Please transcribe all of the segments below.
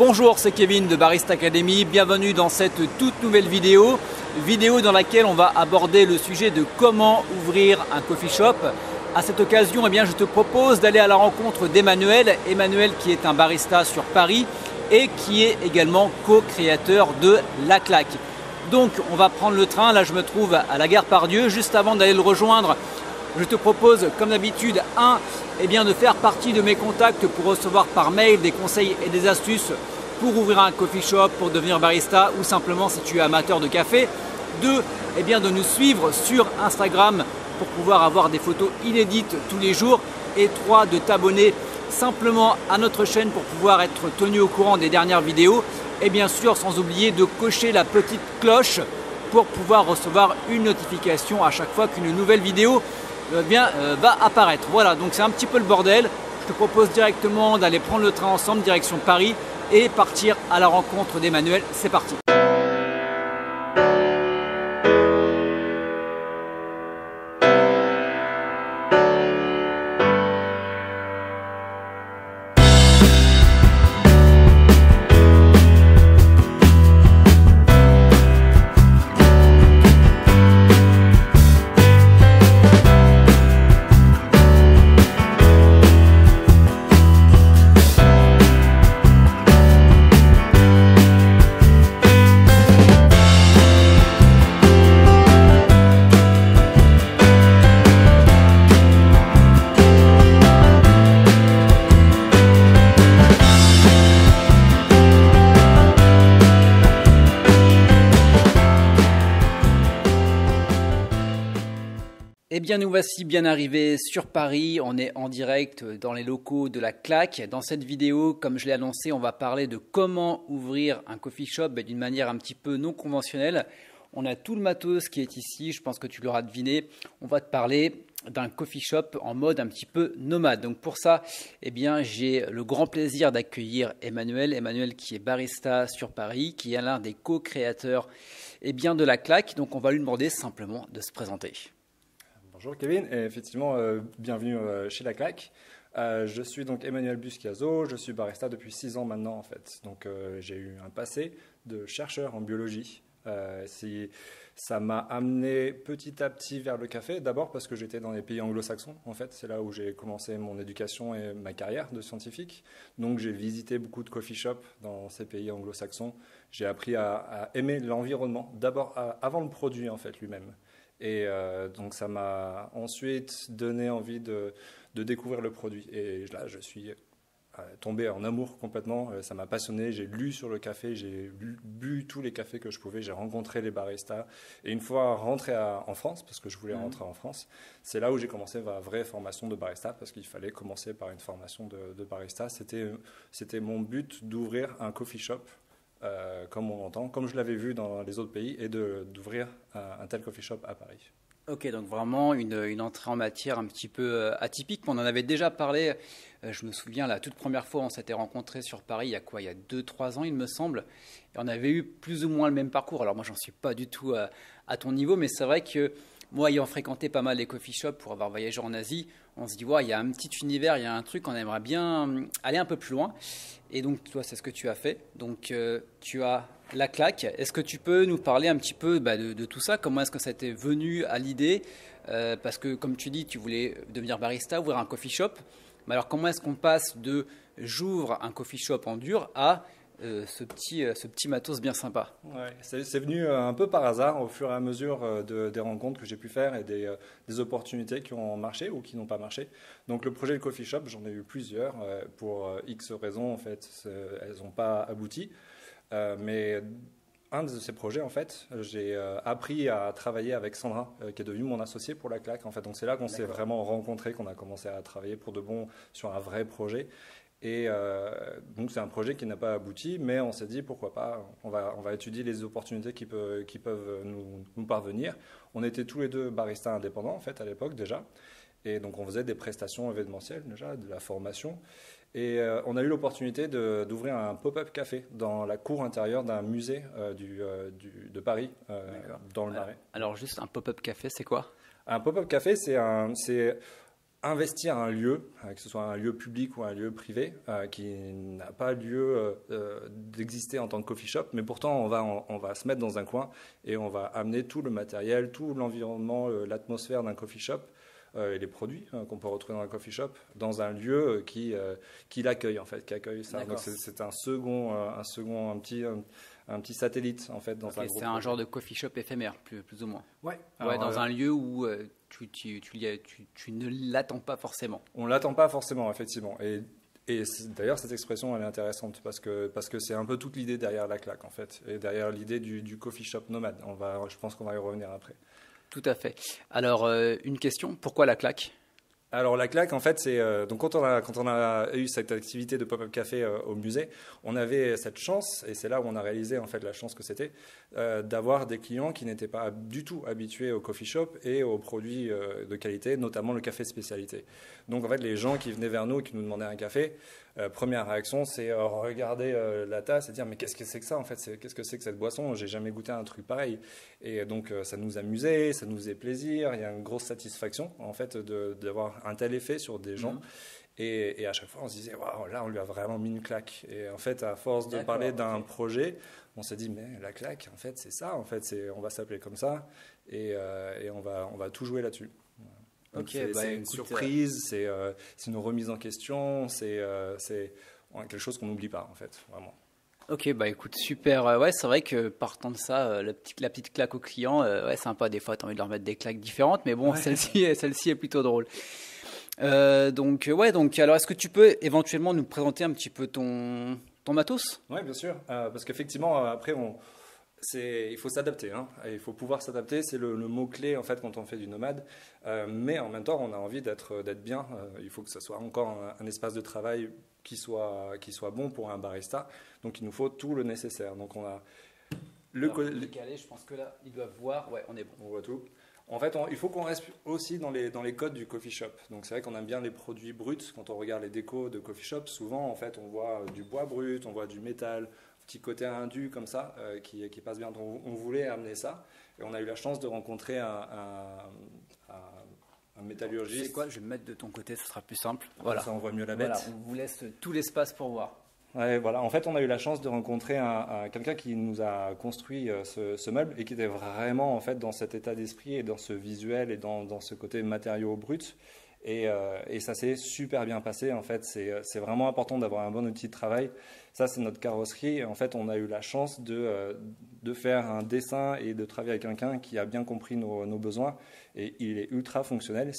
Bonjour, c'est Kevin de Barista Academy, bienvenue dans cette toute nouvelle vidéo dans laquelle on va aborder le sujet de comment ouvrir un coffee shop. À cette occasion, je te propose d'aller à la rencontre d'Emmanuel, qui est un barista sur Paris et qui est également co-créateur de La Claque. Donc on va prendre le train, là je me trouve à la gare Pardieu. Juste avant d'aller le rejoindre, je te propose comme d'habitude de faire partie de mes contacts pour recevoir par mail des conseils et des astuces pour ouvrir un coffee shop, pour devenir barista ou simplement si tu es amateur de café. 2, de nous suivre sur Instagram pour pouvoir avoir des photos inédites tous les jours. Et 3, de t'abonner simplement à notre chaîne pour pouvoir être tenu au courant des dernières vidéos. Et bien sûr, sans oublier de cocher la petite cloche pour pouvoir recevoir une notification à chaque fois qu'une nouvelle vidéo va apparaître. Voilà, donc c'est un petit peu le bordel. Je te propose directement d'aller prendre le train ensemble direction Paris et partir à la rencontre d'Emmanuel. C'est parti. Nous voici bien arrivés sur Paris, on est en direct dans les locaux de La Claque. Dans cette vidéo, comme je l'ai annoncé, on va parler de comment ouvrir un coffee shop d'une manière un petit peu non conventionnelle. On a tout le matos qui est ici, je pense que tu l'auras deviné. On va te parler d'un coffee shop en mode un petit peu nomade. Donc pour ça, j'ai le grand plaisir d'accueillir Emmanuel qui est barista sur Paris, qui est l'un des co-créateurs de La Claque. Donc on va lui demander simplement de se présenter. Bonjour Kevin, et effectivement, bienvenue chez La Claque. Je suis donc Emmanuel Buscazo, je suis barista depuis 6 ans maintenant en fait. Donc j'ai eu un passé de chercheur en biologie. Ça m'a amené petit à petit vers le café, d'abord parce que j'étais dans les pays anglo-saxons en fait. C'est là où j'ai commencé mon éducation et ma carrière de scientifique. Donc j'ai visité beaucoup de coffee shops dans ces pays anglo-saxons. J'ai appris à aimer l'environnement, d'abord avant le produit en fait lui-même. Et donc ça m'a ensuite donné envie de découvrir le produit. Et là, je suis tombé en amour complètement. Ça m'a passionné. J'ai lu sur le café, j'ai bu tous les cafés que je pouvais. J'ai rencontré les baristas. Et une fois rentré en France, parce que je voulais rentrer en France, c'est là où j'ai commencé ma vraie formation de barista, parce qu'il fallait commencer par une formation de barista. C'était mon but d'ouvrir un coffee shop. Comme on l'entend, comme je l'avais vu dans les autres pays, et d'ouvrir un tel coffee shop à Paris. Ok, donc vraiment une entrée en matière un petit peu atypique. On en avait déjà parlé, je me souviens, la toute première fois on s'était rencontrés sur Paris, il y a 2-3 ans il me semble, et on avait eu plus ou moins le même parcours. Alors moi j'en suis pas du tout à ton niveau, mais c'est vrai que moi ayant fréquenté pas mal les coffee shops pour avoir voyagé en Asie, on se dit il y a un petit univers, il y a un truc, on aimerait bien aller un peu plus loin. Et donc toi c'est ce que tu as fait, donc tu as La Claque. Est-ce que tu peux nous parler un petit peu de tout ça? Comment est-ce que ça t'est venu à l'idée? Parce que comme tu dis, tu voulais devenir barista, ouvrir un coffee shop. Mais alors comment est-ce qu'on passe de j'ouvre un coffee shop en dur à ce petit matos bien sympa? Ouais, c'est venu un peu par hasard au fur et à mesure des rencontres que j'ai pu faire et des opportunités qui ont marché ou qui n'ont pas marché. Donc le projet de coffee shop, j'en ai eu plusieurs pour X raisons en fait, elles n'ont pas abouti. Mais un de ces projets en fait, j'ai appris à travailler avec Sandra qui est devenue mon associée pour La Claque en fait. Donc c'est là qu'on s'est vraiment rencontrés, qu'on a commencé à travailler pour de bon sur un vrai projet. Et donc c'est un projet qui n'a pas abouti, mais on s'est dit pourquoi pas, on va étudier les opportunités qui peuvent nous parvenir. On était tous les deux baristas indépendants en fait à l'époque déjà, et donc on faisait des prestations événementielles déjà, de la formation. Et on a eu l'opportunité d'ouvrir un pop-up café dans la cour intérieure d'un musée de Paris, dans le Marais. Alors juste un pop-up café, c'est quoi? Un pop-up café, c'est investir un lieu, que ce soit un lieu public ou un lieu privé, qui n'a pas lieu d'exister en tant que coffee shop, mais pourtant on va se mettre dans un coin et on va amener tout le matériel, tout l'environnement, l'atmosphère d'un coffee shop et les produits qu'on peut retrouver dans un coffee shop dans un lieu qui l'accueille en fait, qui accueille ça. Donc c'est un petit satellite en fait dans un groupe. C'est un genre de coffee shop éphémère, plus ou moins. Ouais. Ouais, dans un lieu où tu ne l'attends pas forcément. On l'attend pas forcément, effectivement. Et d'ailleurs, cette expression, elle est intéressante parce que c'est un peu toute l'idée derrière la claque, en fait, et derrière l'idée du coffee shop nomade. Je pense qu'on va y revenir après. Tout à fait. Alors, une question, pourquoi la claque ? Alors la claque, en fait, c'est donc quand on a eu cette activité de pop-up café au musée, on avait cette chance, et c'est là où on a réalisé en fait la chance que c'était, d'avoir des clients qui n'étaient pas du tout habitués au coffee shop et aux produits de qualité, notamment le café spécialité. Donc en fait, les gens qui venaient vers nous et qui nous demandaient un café, première réaction, c'est regarder la tasse et dire mais qu'est-ce que c'est que ça en fait, qu'est-ce que c'est que cette boisson, j'ai jamais goûté un truc pareil. Et donc ça nous amusait, ça nous faisait plaisir, il y a une grosse satisfaction en fait d'avoir un tel effet sur des gens. Et à chaque fois on se disait waouh, là on lui a vraiment mis une claque. Et en fait à force de parler d'un projet, on s'est dit mais la claque en fait c'est ça, en fait on va s'appeler comme ça et on va tout jouer là-dessus. C'est une surprise, c'est une remise en question, c'est quelque chose qu'on n'oublie pas en fait, vraiment. Ok, bah écoute, super. Ouais, c'est vrai que partant de ça, la petite claque au client, ouais, sympa. Des fois, tu as envie de leur mettre des claques différentes, mais bon, celle-ci est plutôt drôle. Donc, alors, est-ce que tu peux éventuellement nous présenter un petit peu ton matos ? Oui, bien sûr, parce qu'effectivement, après, il faut s'adapter, hein. Il faut pouvoir s'adapter, c'est le mot-clé en fait quand on fait du nomade, mais en même temps on a envie d'être bien, il faut que ce soit encore un espace de travail qui soit bon pour un barista, donc il nous faut tout le nécessaire. Donc on a décalé, je pense que là ils doivent voir, ouais on est bon. On voit tout. En fait, il faut qu'on reste aussi dans les codes du coffee shop. Donc c'est vrai qu'on aime bien les produits bruts. Quand on regarde les décos de coffee shop, souvent en fait on voit du bois brut, on voit du métal, petit côté indu comme ça qui passe bien. Donc on voulait amener ça et on a eu la chance de rencontrer un métallurgiste. C'est quoi ? Je vais me mettre de ton côté, ce sera plus simple. Voilà. Ça on voit mieux la bête. Voilà, on vous laisse tout l'espace pour voir. Ouais, voilà. En fait, on a eu la chance de rencontrer quelqu'un qui nous a construit ce meuble et qui était vraiment en fait dans cet état d'esprit et dans ce visuel et dans ce côté matériaux bruts. Et ça s'est super bien passé. En fait, c'est vraiment important d'avoir un bon outil de travail. Ça, c'est notre carrosserie. En fait, on a eu la chance de faire un dessin et de travailler avec quelqu'un qui a bien compris nos besoins. Et il est ultra fonctionnel.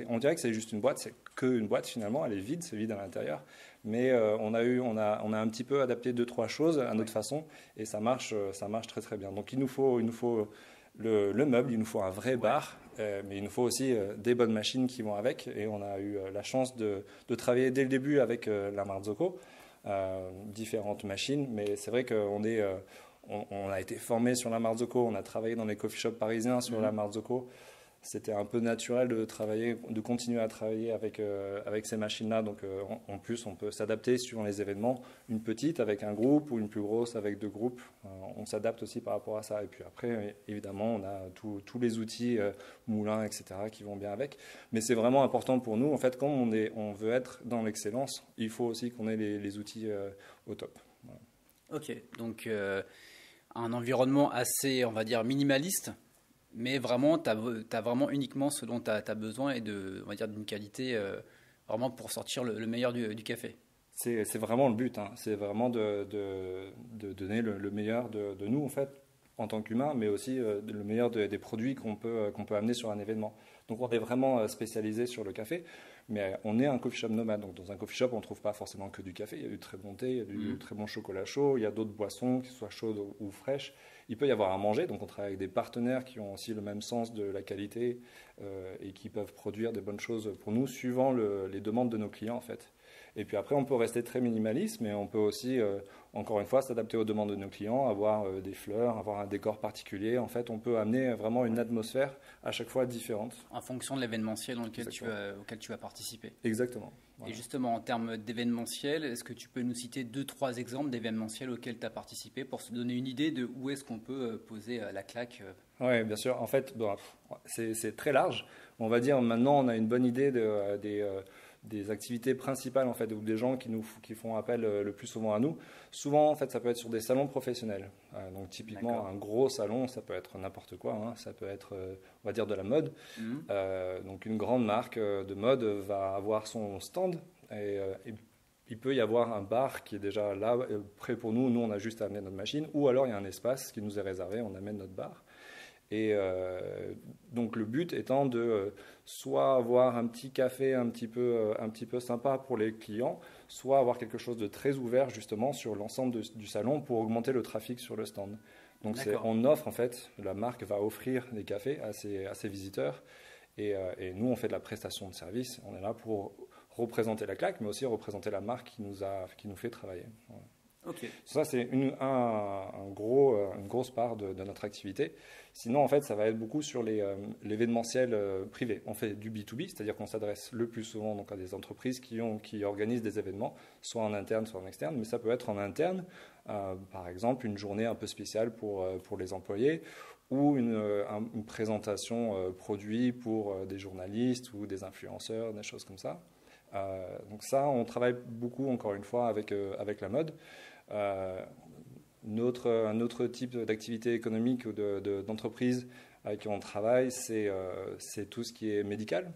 On dirait que c'est juste une boîte. C'est qu'une boîte finalement. Elle est vide, c'est vide à l'intérieur. Mais on a un petit peu adapté 2-3 choses à notre façon. Et ça marche très très bien. Donc il nous faut le meuble, il nous faut un vrai bar, mais il nous faut aussi des bonnes machines qui vont avec. Et on a eu la chance de travailler dès le début avec la Marzocco, différentes machines. Mais c'est vrai qu'on on a été formé sur la Marzocco, on a travaillé dans les coffee shops parisiens sur la Marzocco. C'était un peu naturel de continuer à travailler avec ces machines-là. Donc, en plus, on peut s'adapter suivant les événements. Une petite avec un groupe ou une plus grosse avec 2 groupes. On s'adapte aussi par rapport à ça. Et puis après, évidemment, on a tous les outils, moulins, etc., qui vont bien avec. Mais c'est vraiment important pour nous. En fait, quand on veut être dans l'excellence, il faut aussi qu'on ait les outils au top. Voilà. Ok, donc un environnement assez, on va dire, minimaliste. Mais vraiment, tu as vraiment uniquement ce dont tu as besoin et on va dire d'une qualité vraiment pour sortir le meilleur du café. C'est vraiment le but, hein. C'est vraiment de donner le meilleur de nous en fait en tant qu'humains, mais aussi le meilleur des produits qu'on peut amener sur un événement. Donc on est vraiment spécialisé sur le café, mais on est un coffee shop nomade. Donc dans un coffee shop, on ne trouve pas forcément que du café. Il y a du très bon thé, il y a du très bon chocolat chaud, il y a d'autres boissons, qui soient chaudes ou fraîches. Il peut y avoir à manger, donc on travaille avec des partenaires qui ont aussi le même sens de la qualité et qui peuvent produire des bonnes choses pour nous, suivant les demandes de nos clients en fait. Et puis après, on peut rester très minimaliste, mais on peut aussi, encore une fois, s'adapter aux demandes de nos clients, avoir des fleurs, avoir un décor particulier. En fait, on peut amener vraiment une atmosphère à chaque fois différente. En fonction de l'événementiel auquel tu vas participer. Exactement. Voilà. Et justement, en termes d'événementiel, est-ce que tu peux nous citer 2-3 exemples d'événementiels auxquels tu as participé pour se donner une idée de où est-ce qu'on peut poser la claque Oui, bien sûr. En fait, c'est très large. On va dire maintenant, on a une bonne idée des activités principales en fait, ou des gens qui font appel le plus souvent à nous. Souvent, en fait, ça peut être sur des salons professionnels. Donc, typiquement, un gros salon, ça peut être n'importe quoi. Hein. Ça peut être, on va dire, de la mode. Donc, une grande marque de mode va avoir son stand et il peut y avoir un bar qui est déjà là, prêt pour nous. Nous, on a juste à amener notre machine. Ou alors, il y a un espace qui nous est réservé, on amène notre bar. Et donc le but étant de soit avoir un petit café un petit peu sympa pour les clients, soit avoir quelque chose de très ouvert justement sur l'ensemble du salon pour augmenter le trafic sur le stand. Donc on offre en fait, la marque va offrir des cafés à ses visiteurs et nous on fait de la prestation de service. On est là pour représenter la claque mais aussi représenter la marque qui nous fait travailler. Voilà. Okay. Ça, c'est une grosse part de notre activité. Sinon, en fait, ça va être beaucoup sur l'événementiel privé. On fait du B2B, c'est-à-dire qu'on s'adresse le plus souvent donc, à des entreprises qui organisent des événements, soit en interne, soit en externe. Mais ça peut être en interne, par exemple, une journée un peu spéciale pour les employés ou une présentation produit pour des journalistes ou des influenceurs, des choses comme ça. Donc ça, on travaille beaucoup, encore une fois, avec la mode. Un autre type d'activité économique ou d'entreprise avec qui on travaille, c'est tout ce qui est médical,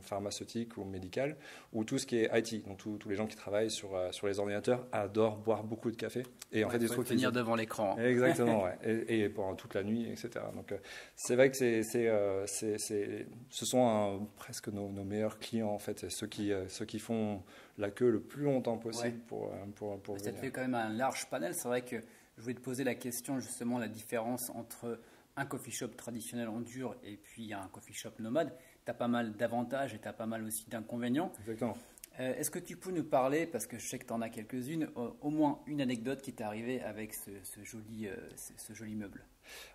pharmaceutique ou médical, ou tout ce qui est IT. Donc tous les gens qui travaillent sur les ordinateurs adorent boire beaucoup de café. Et en fait, il faut tenir devant l'écran. Exactement, ouais. et pendant toute la nuit, etc. Donc c'est vrai que ce sont presque nos meilleurs clients en fait, ceux qui font la queue le plus longtemps possible pour ça venir. te fait quand même un large panel. C'est vrai que je voulais te poser la question justement, la différence entre un coffee shop traditionnel en dur et puis un coffee shop nomade. Tu as pas mal d'avantages et tu as pas mal aussi d'inconvénients. Exactement. Est-ce que tu peux nous parler, parce que je sais que tu en as quelques-unes, au moins une anecdote qui t'est arrivée avec ce joli meuble?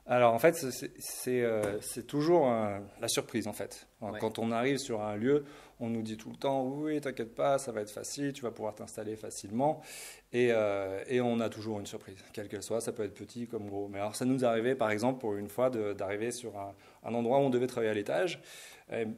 Alors en fait, c'est toujours la surprise en fait. Quand on arrive sur un lieu, on nous dit tout le temps oui, t'inquiète pas, ça va être facile, tu vas pouvoir t'installer facilement. Et on a toujours une surprise, quelle qu'elle soit, ça peut être petit comme gros. Mais alors ça nous est arrivé par exemple pour une fois d'arriver sur un endroit où on devait travailler à l'étage.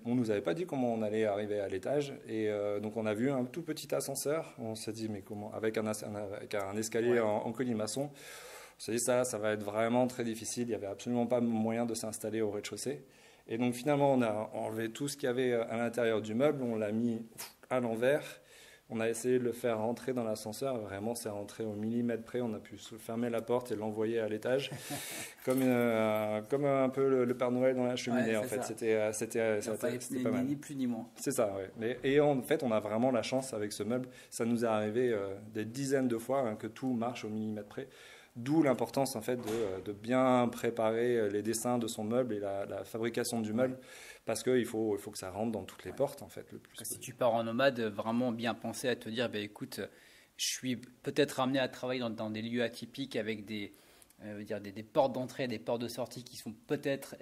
On nous avait pas dit comment on allait arriver à l'étage. Et donc on a vu un tout petit ascenseur. On s'est dit mais comment, avec un escalier en colimaçon. On s'est dit ça va être vraiment très difficile. Il n'y avait absolument pas moyen de s'installer au rez-de-chaussée. Et donc finalement, on a enlevé tout ce qu'il y avait à l'intérieur du meuble. On l'a mis à l'envers. On a essayé de le faire rentrer dans l'ascenseur. Vraiment, c'est rentré au millimètre près. On a pu fermer la porte et l'envoyer à l'étage. comme un peu le Père Noël dans la cheminée. En fait, c'était pas mal. Ni plus ni moins. C'est ça, oui. Et en fait, on a vraiment la chance avec ce meuble. Ça nous est arrivé des dizaines de fois que tout marche au millimètre près. D'où l'importance en fait de bien préparer les dessins de son meuble et la fabrication du meuble, parce qu'il faut que ça rentre dans toutes les portes en fait le plus. Si tu pars en nomade, vraiment bien penser à te dire, écoute, je suis peut-être amené à travailler dans des lieux atypiques avec des portes d'entrée, des portes de sortie qui sont peut-être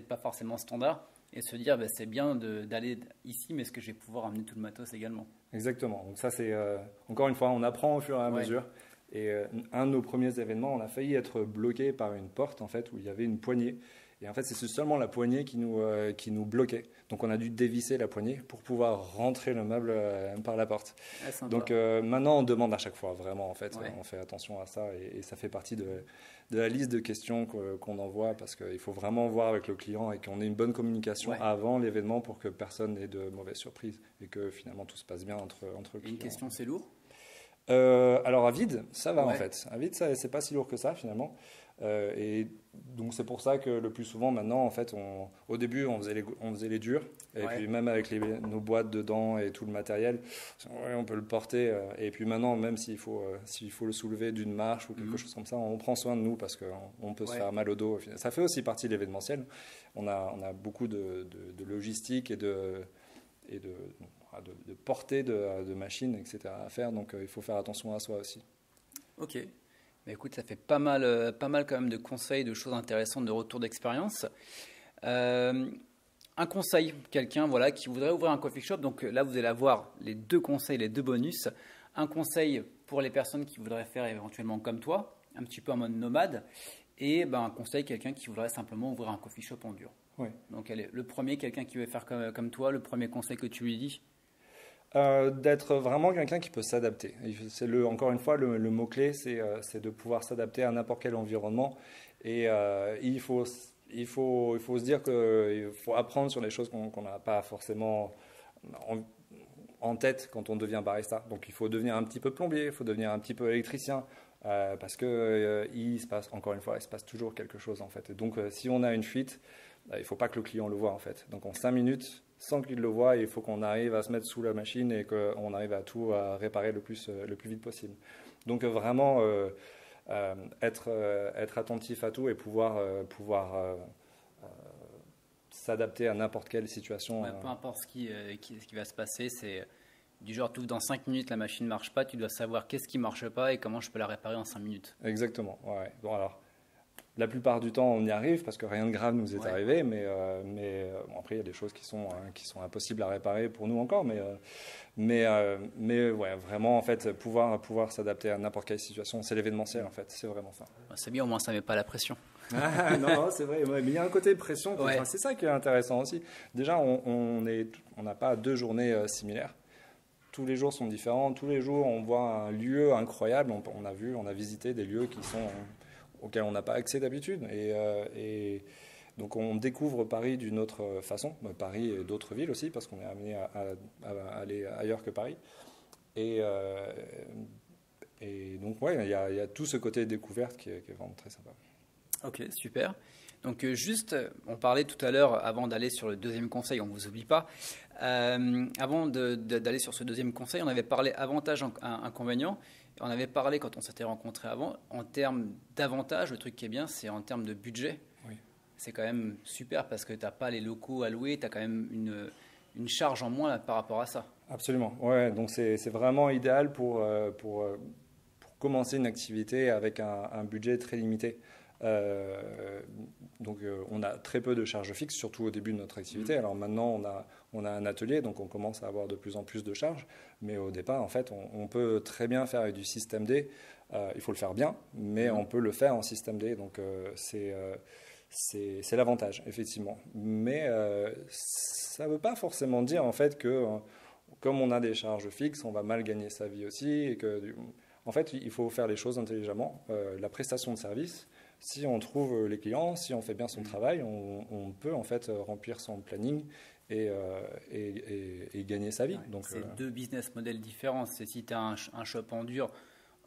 pas forcément standards, et se dire c'est bien d'aller ici, mais est-ce que je vais pouvoir amener tout le matos également? Exactement. Donc ça c'est encore une fois, on apprend au fur et à mesure. Et un de nos premiers événements, on a failli être bloqué par une porte en fait où il y avait une poignée. Et en fait, c'est seulement la poignée qui nous bloquait. Donc, on a dû dévisser la poignée pour pouvoir rentrer le meuble par la porte. Donc, maintenant, on demande à chaque fois, vraiment, en fait. On fait attention à ça et ça fait partie de la liste de questions qu'on envoie parce qu'il faut vraiment voir avec le client et qu'on ait une bonne communication avant l'événement pour que personne n'ait de mauvaises surprises et que finalement tout se passe bien entre le client. Une question, c'est lourd? Alors à vide, ça va en fait. À vide, c'est pas si lourd que ça finalement. Et donc c'est pour ça que le plus souvent maintenant, en fait, au début on faisait les durs. Et puis même avec nos boîtes dedans et tout le matériel, on peut le porter. Et puis maintenant, même s'il faut le soulever d'une marche ou quelque chose comme ça, on prend soin de nous parce qu'on peut se faire mal au dos. Ça fait aussi partie de l'événementiel. On a beaucoup de logistique et de portée de machines, etc. à faire. Donc, il faut faire attention à soi aussi. Ok. Mais écoute, ça fait pas mal quand même de conseils, de choses intéressantes, de retours d'expérience. Un conseil, quelqu'un qui voudrait ouvrir un coffee shop. Donc là, vous allez avoir les 2 conseils, les 2 bonus. Un conseil pour les personnes qui voudraient faire éventuellement comme toi, un petit peu en mode nomade. Et un conseil, quelqu'un qui voudrait simplement ouvrir un coffee shop en dur. Oui. Donc le premier, quelqu'un qui veut faire comme toi, le premier conseil que tu lui dis? D'être vraiment quelqu'un qui peut s'adapter. Encore une fois, le mot-clé, c'est de pouvoir s'adapter à n'importe quel environnement. Et il faut se dire qu'il faut apprendre sur les choses qu'on n'a pas forcément en tête quand on devient barista. Donc il faut devenir un petit peu plombier, il faut devenir un petit peu électricien, parce que il se passe, encore une fois, il se passe toujours quelque chose en fait. Et donc si on a une fuite, il ne faut pas que le client le voit en fait. Donc en 5 minutes, sans qu'il le voie, il faut qu'on arrive à se mettre sous la machine et qu'on arrive à réparer le plus vite possible. Donc vraiment être attentif à tout et pouvoir s'adapter à n'importe quelle situation. Ouais, peu importe ce qui va se passer, c'est du genre, tu ouvres dans 5 minutes, la machine ne marche pas, tu dois savoir qu'est-ce qui ne marche pas et comment je peux la réparer en 5 minutes. Exactement, ouais. Bon, alors, la plupart du temps, on y arrive parce que rien de grave nous est arrivé, mais bon, après, il y a des choses qui sont impossibles à réparer pour nous encore, mais ouais, vraiment, en fait, pouvoir s'adapter à n'importe quelle situation, c'est l'événementiel, en fait, c'est vraiment ça. C'est bien, au moins, ça ne met pas la pression. Non, c'est vrai, ouais, mais il y a un côté pression, Ouais. c'est ça qui est intéressant aussi. Déjà, on n'a pas 2 journées similaires. Tous les jours sont différents, tous les jours, on voit un lieu incroyable, on a visité des lieux auxquels on n'a pas accès d'habitude. Et donc on découvre Paris d'une autre façon, Paris et d'autres villes aussi, parce qu'on est amené à aller ailleurs que Paris. Et donc ouais, il y a tout ce côté découverte qui est vraiment très sympa. Ok, super. Donc juste, on parlait tout à l'heure, avant d'aller sur le deuxième conseil, on ne vous oublie pas, avant d'aller sur ce deuxième conseil, on avait parlé avantages, inconvénients. On avait parlé, quand on s'était rencontrés avant, en termes d'avantages, le truc qui est bien, c'est en termes de budget. Oui. C'est quand même super parce que tu n'as pas les locaux à louer, tu as quand même une charge en moins par rapport à ça. Absolument, ouais, donc c'est vraiment idéal pour commencer une activité avec un budget très limité. Donc on a très peu de charges fixes, surtout au début de notre activité. Alors maintenant on a un atelier, donc on commence à avoir de plus en plus de charges, mais au départ en fait on peut très bien faire avec du système D. Il faut le faire bien, mais on peut le faire en système D, donc c'est l'avantage effectivement. Mais ça ne veut pas forcément dire en fait que comme on a des charges fixes, on va mal gagner sa vie aussi, et que en fait il faut faire les choses intelligemment. La prestation de service, si on trouve les clients, si on fait bien son travail, on peut en fait remplir son planning et gagner sa vie. Ouais, donc c'est 2 business models différents. C'est si tu as un shop en dur,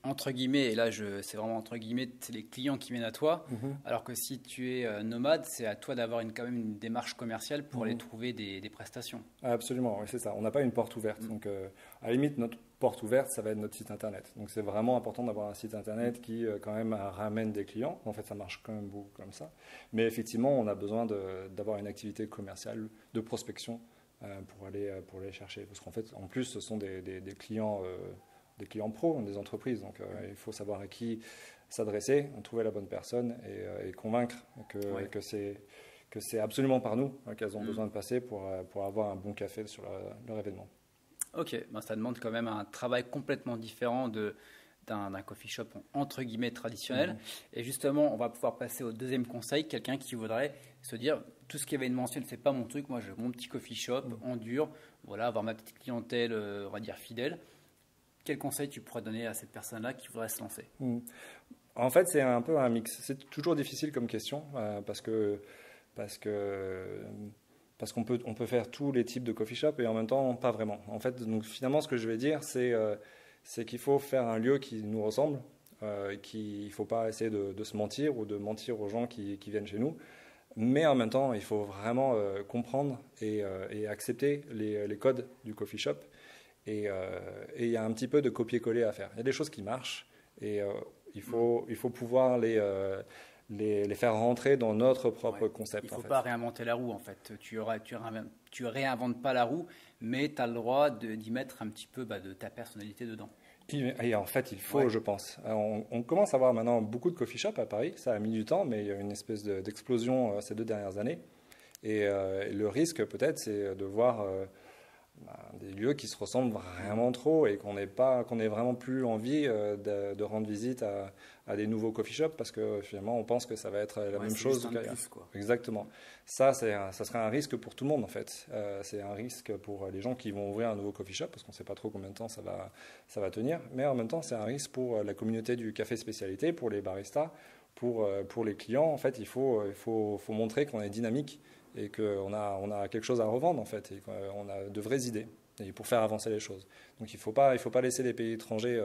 entre guillemets, et là c'est vraiment entre guillemets, c'est les clients qui viennent à toi, alors que si tu es nomade, c'est à toi d'avoir quand même une démarche commerciale pour aller trouver des prestations. Absolument, oui, c'est ça. On n'a pas une porte ouverte. Donc à la limite, notre porte ouverte, ça va être notre site internet. Donc c'est vraiment important d'avoir un site internet qui quand même ramène des clients. En fait, ça marche quand même beaucoup comme ça. Mais effectivement, on a besoin d'avoir une activité commerciale de prospection pour aller chercher. Parce qu'en fait, en plus, ce sont des clients pros, des entreprises. Donc il faut savoir à qui s'adresser, trouver la bonne personne et convaincre que c'est absolument par nous qu'elles ont besoin de passer pour avoir un bon café sur leur événement. Ok, ben ça demande quand même un travail complètement différent d'un coffee shop entre guillemets traditionnel. Et justement, on va pouvoir passer au deuxième conseil. Quelqu'un qui voudrait se dire, tout ce qui est événementiel, c'est pas mon truc. Moi, j'ai mon petit coffee shop en dur, voilà, avoir ma petite clientèle, on va dire fidèle. Quel conseil tu pourrais donner à cette personne-là qui voudrait se lancer? En fait, c'est un peu un mix. C'est toujours difficile comme question parce qu'on peut faire tous les types de coffee shop et en même temps pas vraiment. En fait, donc finalement, ce que je vais dire, c'est qu'il faut faire un lieu qui nous ressemble, qu'il ne faut pas essayer de se mentir ou de mentir aux gens qui viennent chez nous. Mais en même temps, il faut vraiment comprendre et accepter les codes du coffee shop. Et il y a un petit peu de copier-coller à faire. Il y a des choses qui marchent et il faut pouvoir les faire rentrer dans notre propre concept. Il ne faut pas réinventer la roue en fait. Tu réinventes pas la roue, mais tu as le droit d'y mettre un petit peu de ta personnalité dedans. Et en fait, il faut, je pense. On commence à avoir maintenant beaucoup de coffee shops à Paris. Ça a mis du temps, mais il y a une espèce d'explosion ces 2 dernières années. Et le risque peut-être, c'est de voir des lieux qui se ressemblent vraiment trop et qu'on n'ait vraiment plus envie de rendre visite à des nouveaux coffee shops parce que finalement on pense que ça va être la même chose. Exactement. Ça serait un risque pour tout le monde en fait. C'est un risque pour les gens qui vont ouvrir un nouveau coffee shop parce qu'on ne sait pas trop combien de temps ça va tenir. Mais en même temps, c'est un risque pour la communauté du café spécialité, pour les baristas, pour les clients. En fait, il faut montrer qu'on est dynamique et qu'on a quelque chose à revendre en fait et qu'on a de vraies idées et pour faire avancer les choses. Donc il faut pas laisser les pays étrangers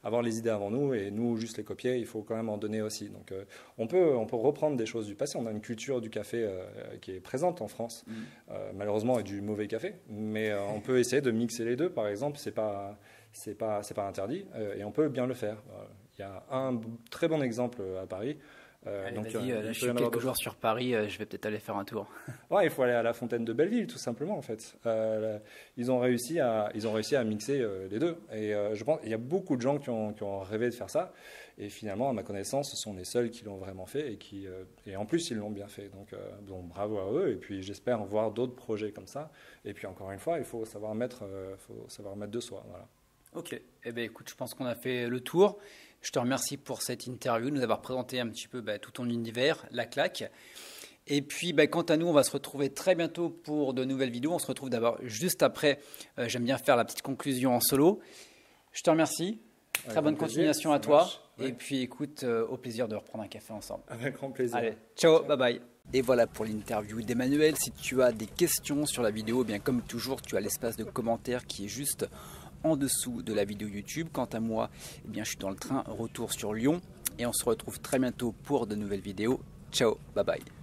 avoir les idées avant nous et nous juste les copier, il faut quand même en donner aussi. Donc on peut reprendre des choses du passé, on a une culture du café qui est présente en France, malheureusement et du mauvais café, mais on peut essayer de mixer les deux par exemple, c'est pas interdit et on peut bien le faire. Il y a un très bon exemple à Paris. Allez, donc, là, je suis quelques jours sur Paris, je vais peut-être aller faire un tour. Ouais, il faut aller à la fontaine de Belleville, tout simplement, en fait. Ils ont réussi à mixer les deux. Et je pense qu'il y a beaucoup de gens qui ont rêvé de faire ça. Et finalement, à ma connaissance, ce sont les seuls qui l'ont vraiment fait et en plus, ils l'ont bien fait. Donc bravo à eux. Et puis, j'espère voir d'autres projets comme ça. Et puis, encore une fois, il faut savoir mettre de soi. Voilà. Ok. Eh bien, écoute, je pense qu'on a fait le tour. Je te remercie pour cette interview, de nous avoir présenté un petit peu tout ton univers, la claque. Et puis, quant à nous, on va se retrouver très bientôt pour de nouvelles vidéos. On se retrouve d'abord juste après. J'aime bien faire la petite conclusion en solo. Je te remercie. Très bonne continuation à toi. Ouais. Et puis, écoute, au plaisir de reprendre un café ensemble. Avec grand plaisir. Allez, ciao, bye bye. Et voilà pour l'interview d'Emmanuel. Si tu as des questions sur la vidéo, bien comme toujours, tu as l'espace de commentaires qui est juste en dessous de la vidéo YouTube. Quant à moi, eh bien, je suis dans le train retour sur Lyon et on se retrouve très bientôt pour de nouvelles vidéos. Ciao, bye bye.